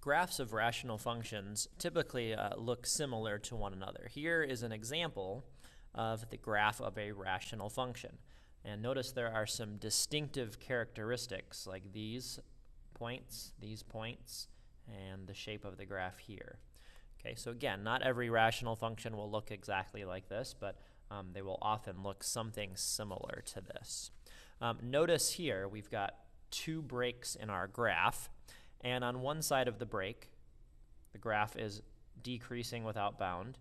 Graphs of rational functions typically look similar to one another. Here is an example of the graph of a rational function. And notice there are some distinctive characteristics like these points, and the shape of the graph here. Okay, so again, not every rational function will look exactly like this, but they will often look something similar to this. Notice here we've got two breaks in our graph, and on one side of the break, the graph is decreasing without bound,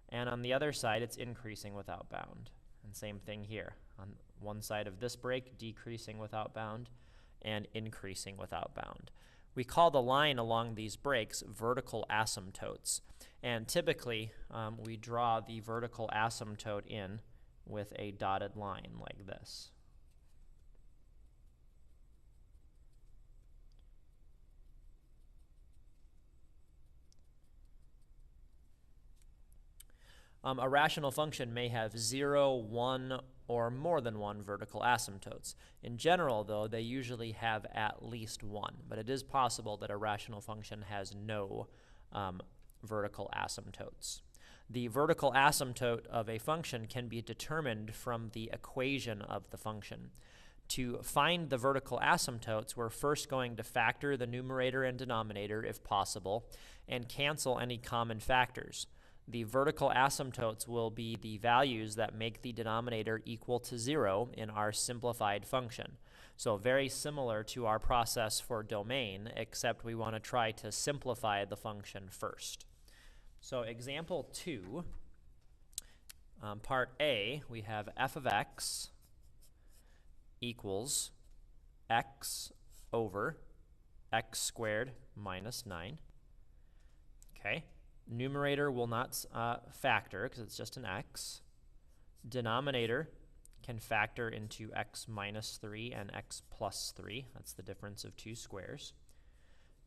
and on the other side it's increasing without bound. And same thing here. On one side of this break, decreasing without bound, and increasing without bound. We call the line along these breaks vertical asymptotes, and typically we draw the vertical asymptote in with a dotted line like this. A rational function may have 0, 1, or more than one vertical asymptotes. In general, though, they usually have at least one, but it is possible that a rational function has no vertical asymptotes. The vertical asymptote of a function can be determined from the equation of the function. To find the vertical asymptotes, we're first going to factor the numerator and denominator if possible, and cancel any common factors. The vertical asymptotes will be the values that make the denominator equal to 0 in our simplified function. So very similar to our process for domain, except we want to try to simplify the function first. So example 2, part A, we have f of x equals x over x squared minus 9. Okay. Numerator will not factor because it's just an x. Denominator can factor into x minus 3 and x plus 3. That's the difference of two squares.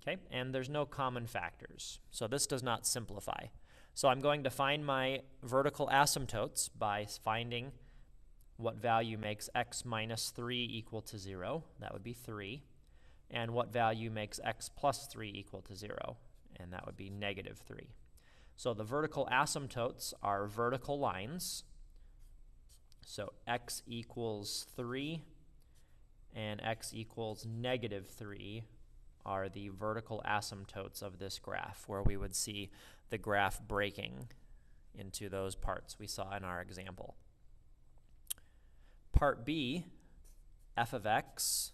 Okay, and there's no common factors, so this does not simplify. So I'm going to find my vertical asymptotes by finding what value makes x minus 3 equal to 0. That would be 3. And what value makes x plus 3 equal to 0. And that would be negative 3. So the vertical asymptotes are vertical lines. So x equals 3 and x equals negative 3 are the vertical asymptotes of this graph, where we would see the graph breaking into those parts we saw in our example. Part B, f of x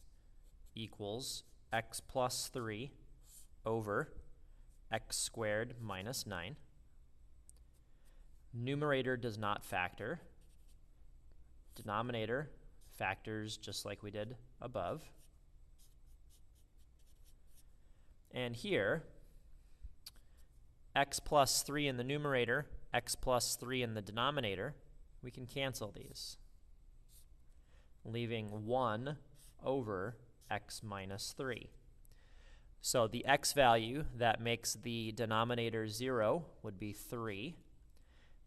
equals x plus 3 over x squared minus 9. Numerator does not factor. Denominator factors just like we did above. And here, x plus 3 in the numerator, x plus 3 in the denominator, we can cancel these, leaving 1 over x minus 3. So the x value that makes the denominator 0 would be 3.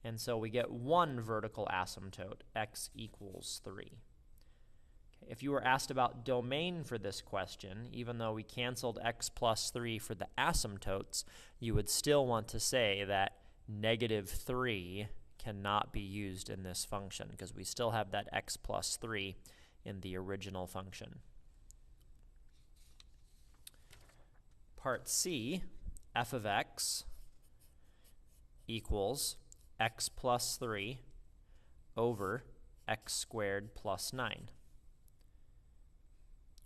And so we get one vertical asymptote, x equals 3. Okay, if you were asked about domain for this question, even though we canceled x plus 3 for the asymptotes, you would still want to say that negative 3 cannot be used in this function because we still have that x plus 3 in the original function. Part C, f of x equals x plus 3 over x squared plus 9.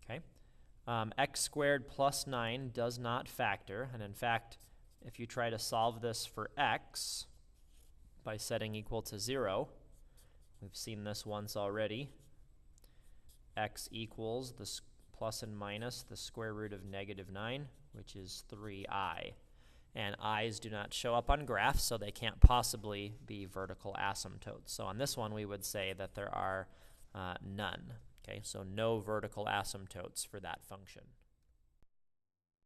Okay, x squared plus 9 does not factor, and in fact, if you try to solve this for x by setting equal to 0, we've seen this once already, x equals the plus and minus the square root of negative 9, which is 3i. And i's do not show up on graphs, so they can't possibly be vertical asymptotes. So on this one, we would say that there are none. Okay, so no vertical asymptotes for that function.